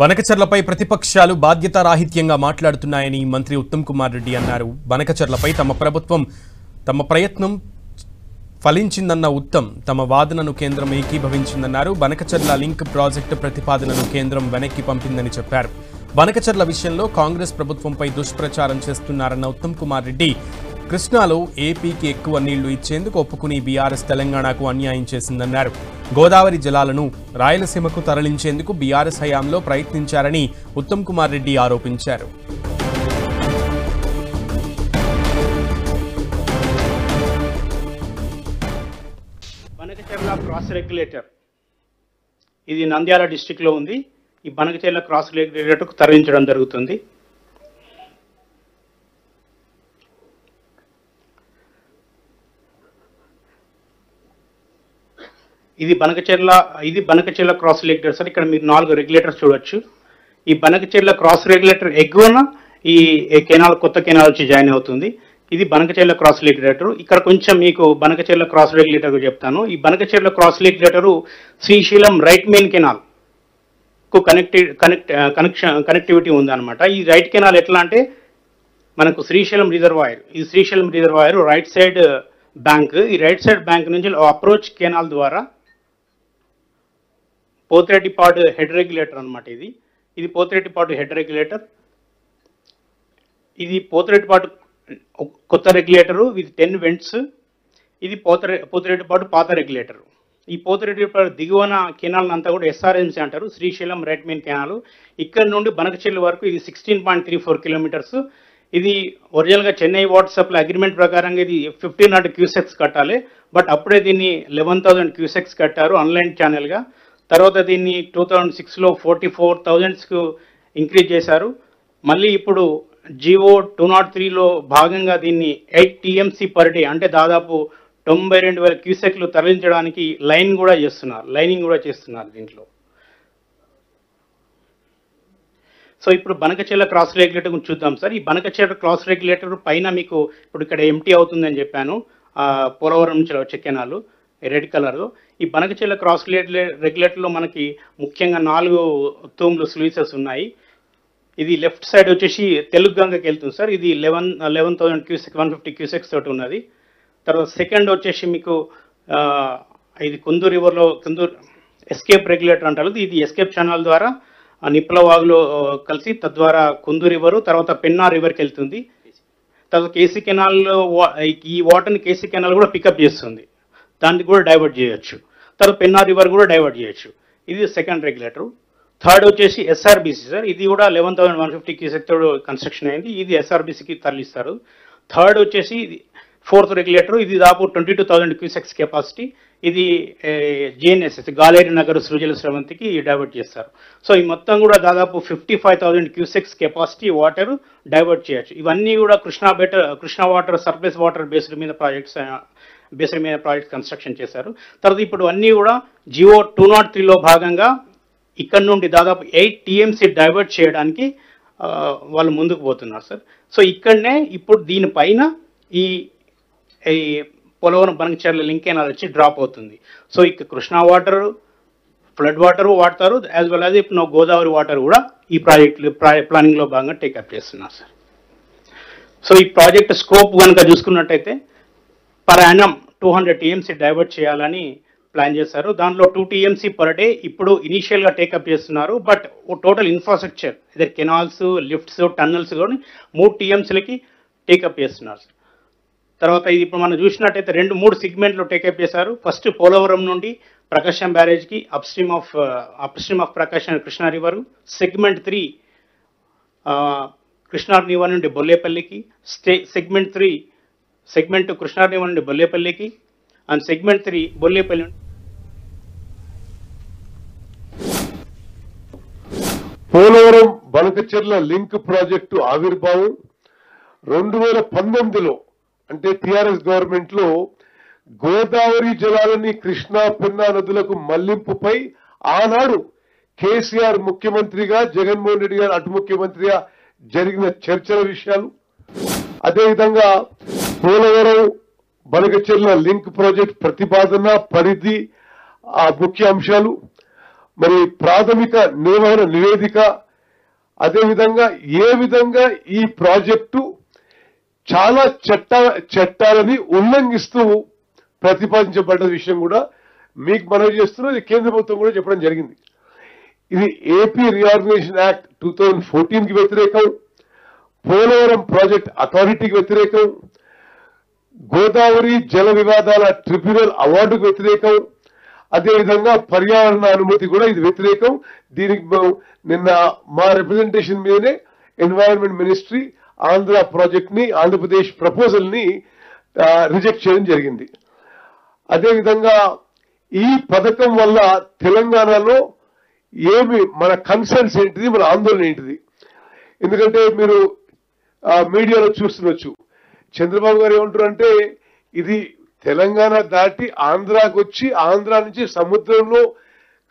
బనకచర్లపై ప్రతిపక్షాలు బాధ్యతారాహిత్యంగా మాట్లాడుతున్నాయని మంత్రి ఉత్తమ్ కుమార్ రెడ్డి అన్నారు. బనకచర్లపై తమ ప్రయత్నం ఫలించిందన్న ఉత్తమ్ తమ వాదనను కేంద్రం ఏకీభవించిందన్నారు. బనకచర్ల లింక్ ప్రాజెక్టు ప్రతిపాదనను కేంద్రం వెనక్కి పంపిందని చెప్పారు. బనకచర్ల విషయంలో కాంగ్రెస్ ప్రభుత్వంపై దుష్ప్రచారం చేస్తున్నారన్న ఉత్తమ్ కుమార్ రెడ్డి కృష్ణాలో ఏపీకి ఎక్కువ నీళ్లు ఇచ్చేందుకు ఒప్పుకుని బీఆర్ఎస్ తెలంగాణకు అన్యాయం చేసిందన్నారు. గోదావరి జలాలను రాయలసీమకు తరలించేందుకు బీఆర్ఎస్ హయాంలో ప్రయత్నించారని ఉత్తమ్ కుమార్ రెడ్డి ఆరోపించారు. బనకచర్ల క్రాస్ రెగ్యులేటర్ ఇది నంద్యాల డిస్టిక్ లో ఉంది. ఈ బనకచర్ల క్రాస్ రెగ్యులేటర్కు తరలించడం జరుగుతుంది. ఇది బనకచర్ల క్రాస్ రెగ్యులేటర్ సార్. ఇక్కడ మీరు 4 రెగ్యులేటర్స్ చూడొచ్చు. ఈ బనకచర్ల క్రాస్ రెగ్యులేటర్ ఎగువన ఈ కెనాల్ కొత్త కెనాల్ వచ్చి జాయిన్ అవుతుంది. ఇది బనకచర్ల క్రాస్ రెగ్యులేటర్. ఇక్కడ కొంచెం మీకు బనకచర్ల క్రాస్ రెగ్యులేటర్ చెప్తాను. ఈ Banakacherla cross regulator Srisailam right main canal కు కనెక్టివిటీ ఉందన్నమాట. ఈ రైట్ కెనాల్ ఎట్లా అంటే మనకు Srisailam reservoir right side bank, ఈ రైట్ సైడ్ బ్యాంక్ నుంచి అప్రోచ్ కెనాల్ ద్వారా పోతిరెడ్డిపాడు హెడ్ రెగ్యులేటర్ అనమాట. ఇది పోతిరెడ్డిపాడు హెడ్ రెగ్యులేటర్. ఇది పోతిరెడ్డిపాడు కొత్త రెగ్యులేటరు విత్ 10 వెంట్స్. ఇది పోతిరెడ్డిపాడు పాత రెగ్యులేటరు. ఈ పోతిరెడ్డిపాడు దిగువన కెనాల్ అంతా కూడా ఎస్ఆర్ఎంసీ అంటారు, శ్రీశైలం రైట్ మెయిన్ కెనాల్. ఇక్కడ నుండి బనకచెర్ల వరకు ఇది 16.34 కిలోమీటర్స్. ఇది ఒరిజినల్గా చెన్నై వాటర్ సప్లై అగ్రిమెంట్ ప్రకారంగా ఇది 1500 క్యూసెక్స్ కట్టాలి. బట్ అప్పుడే దీన్ని 11,000 క్యూసెక్స్ కట్టారు ఆన్లైన్ ఛానల్గా. తర్వాత దీన్ని 2006లో 44,000కు ఇంక్రీజ్ చేశారు. మళ్ళీ ఇప్పుడు జియో 203లో భాగంగా దీన్ని 8 టీఎంసీ పర్ డే అంటే దాదాపు 92,000 క్యూసెక్లు తరలించడానికి లైనింగ్ కూడా చేస్తున్నారు దీంట్లో. సో ఇప్పుడు బనకచెర్ల క్రాస్ రెగ్యులేటర్ గురించి చూద్దాం సార్. ఈ బనకచెర్ల క్రాస్ రెగ్యులేటర్ పైన మీకు ఇప్పుడు ఇక్కడ ఎంటీ అవుతుందని చెప్పాను, పోలవరం నుంచి వచ్చే కెనాలు రెడ్ కలర్లో. ఈ బనకచెర్ల క్రాస్ రెగ్యులేటర్లో మనకి ముఖ్యంగా 4 తూములు స్లూయిసెస్ ఉన్నాయి. ఇది లెఫ్ట్ సైడ్ వచ్చేసి తెలుగుగంగకి వెళ్తుంది సార్. ఇది 11,000 క్యూసెక్ 150 క్యూసెక్స్ తోటి ఉన్నది. తర్వాత సెకండ్ వచ్చేసి మీకు ఇది కుందూరు ఎస్కేప్ రెగ్యులేటర్ అంటారు. ఇది ఎస్కేప్ ఛానల్ ద్వారా నిప్పులవాగులో కలిసి తద్వారా కుందూరు రివరు తర్వాత పెన్నా రివర్కి వెళ్తుంది. తర్వాత కేసీ కెనాల్లో ఈ వాటర్ని కేసీ కెనాల్ కూడా పికప్ చేస్తుంది, దాన్ని కూడా డైవర్ట్ చేయొచ్చు. తర్వాత పెన్నా రివర్ కూడా డైవర్ట్ చేయొచ్చు. ఇది సెకండ్ రెగ్యులేటర్. థర్డ్ వచ్చేసి ఎస్ఆర్బీసీ సార్. ఇది కూడా 11,150 క్యూసెక్ తోడు కన్స్ట్రక్షన్ అయింది. ఇది ఎస్ఆర్బీసీకి తరలిస్తారు. థర్డ్ వచ్చేసి ఫోర్త్ రెగ్యులేటర్. ఇది దాదాపు 22,000 క్యూసెక్స్ కెపాసిటీ. ఇది జేఎన్ఎస్ఎస్ గాలేరి నగర్ సృజల స్రవంతికి డైవర్ట్ చేస్తారు. సో ఈ మొత్తం కూడా దాదాపు 55,000 క్యూసెక్స్ కెపాసిటీ వాటర్ డైవర్ట్ చేయొచ్చు. ఇవన్నీ కూడా Krishna water surface water based మీద ప్రాజెక్ట్స్ కన్స్ట్రక్షన్ చేశారు. తర్వాత ఇప్పుడు అన్నీ కూడా జియో 203లో భాగంగా ఇక్కడ నుండి దాదాపు 8 టీఎంసీ డైవర్ట్ చేయడానికి వాళ్ళు ముందుకు పోతున్నారు సార్. సో ఇక్కడనే ఇప్పుడు దీనిపైన ఈ పోలవరం బనకచెర్ల లింక్ కెనాల్ వచ్చి డ్రాప్ అవుతుంది. సో ఇక కృష్ణా వాటర్ ఫ్లడ్ వాటర్ వాడతారు, యాజ్ వెల్ యాజ్ ఇప్పుడు గోదావరి వాటర్ కూడా ఈ ప్లానింగ్లో భాగంగా టేకప్ చేస్తున్నారు సార్. సో ఈ ప్రాజెక్ట్ స్కోప్ కనుక చూసుకున్నట్టయితే పర్ యానం 200 టీఎంసీ డైవర్ట్ చేయాలని ప్లాన్ చేశారు. దాంట్లో 2 టీఎంసీ పర్ డే ఇప్పుడు ఇనీషియల్గా టేకప్ చేస్తున్నారు. బట్ టోటల్ ఇన్ఫ్రాస్ట్రక్చర్ ఇదే కెనాల్స్, లిఫ్ట్స్, టన్నల్స్ కూడా 3 టీఎంసీలకి టేకప్ చేస్తున్నారు. తర్వాత ఇది ఇప్పుడు మనం చూసినట్టయితే 2-3 సెగ్మెంట్లు టేకప్ చేశారు. ఫస్ట్ పోలవరం నుండి ప్రకాశం బ్యారేజ్కి upstream of Prakasam Krishna river. Segment 3 Krishna river నుండి బొల్లేపల్లికి. సెగ్మెంట్ 2 కృష్ణా రివర్ నుండి బొల్లేపల్లికి and segment 3 Bollepalli. Polavaram Banakacherla link project ఆవిర్భావం 2019లో అంటే టిఆర్ఎస్ గవర్నమెంట్ లో గోదావరి జలాలని కృష్ణా పెన్నా నదులకు మళ్లింపుపై ఆనాడు కేసీఆర్ ముఖ్యమంత్రిగా, జగన్మోహన్ రెడ్డి గారు అటు ముఖ్యమంత్రిగా జరిగిన చర్చల విషయాలు, అదేవిధంగా పోలవరం బనకచెర్ల లింక్ ప్రాజెక్ట్ ప్రతిపాదన పరిధి ఆ ముఖ్య అంశాలు, మరి ప్రాథమిక నిర్వహణ నివేదిక, అదేవిధంగా ఏ విధంగా ఈ ప్రాజెక్టు చాలా చట్టాలని ఉల్లంఘిస్తూ ప్రతిపాదించబడ్డ విషయం కూడా మీకు మనవి చేస్తున్నది కేంద్ర ప్రభుత్వం కూడా చెప్పడం జరిగింది. ఇది ఏపీ రీఆర్గనైజేషన్ యాక్ట్ 2014కి వ్యతిరేకం, పోలవరం ప్రాజెక్ట్ అథారిటీకి వ్యతిరేకం, గోదావరి జల వివాదాల ట్రిబ్యునల్ అవార్డుకు వ్యతిరేకం, అదేవిధంగా పర్యావరణ అనుమతి కూడా ఇది వ్యతిరేకం. దీనికి నిన్న మా రిప్రజెంటేషన్ మీదనే ఎన్వైరన్మెంట్ మినిస్ట్రీ ఆంధ్ర ప్రాజెక్ట్ ని, ఆంధ్రప్రదేశ్ ప్రపోజల్ ని రిజెక్ట్ చేయడం జరిగింది. అదేవిధంగా ఈ పథకం వల్ల తెలంగాణలో ఏమి మన కన్సర్న్స్ ఏంటిది, మన ఆందోళన ఏంటిది? ఎందుకంటే మీరు మీడియాలో చూస్తుండొచ్చు, చంద్రబాబు గారు ఏమంటారు అంటే ఇది తెలంగాణ దాటి ఆంధ్రాకి వచ్చి ఆంధ్ర నుంచి సముద్రంలో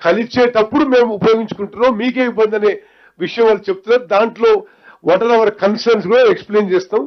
కలిచేటప్పుడు మేము ఉపయోగించుకుంటున్నాం, మీకే ఇబ్బంది అనే విషయం వాళ్ళు చెప్తున్నారు. దాంట్లో వాట్ ఆర్ అవర్ కన్సర్న్స్ కూడా ఎక్స్ప్లెయిన్ చేస్తాం.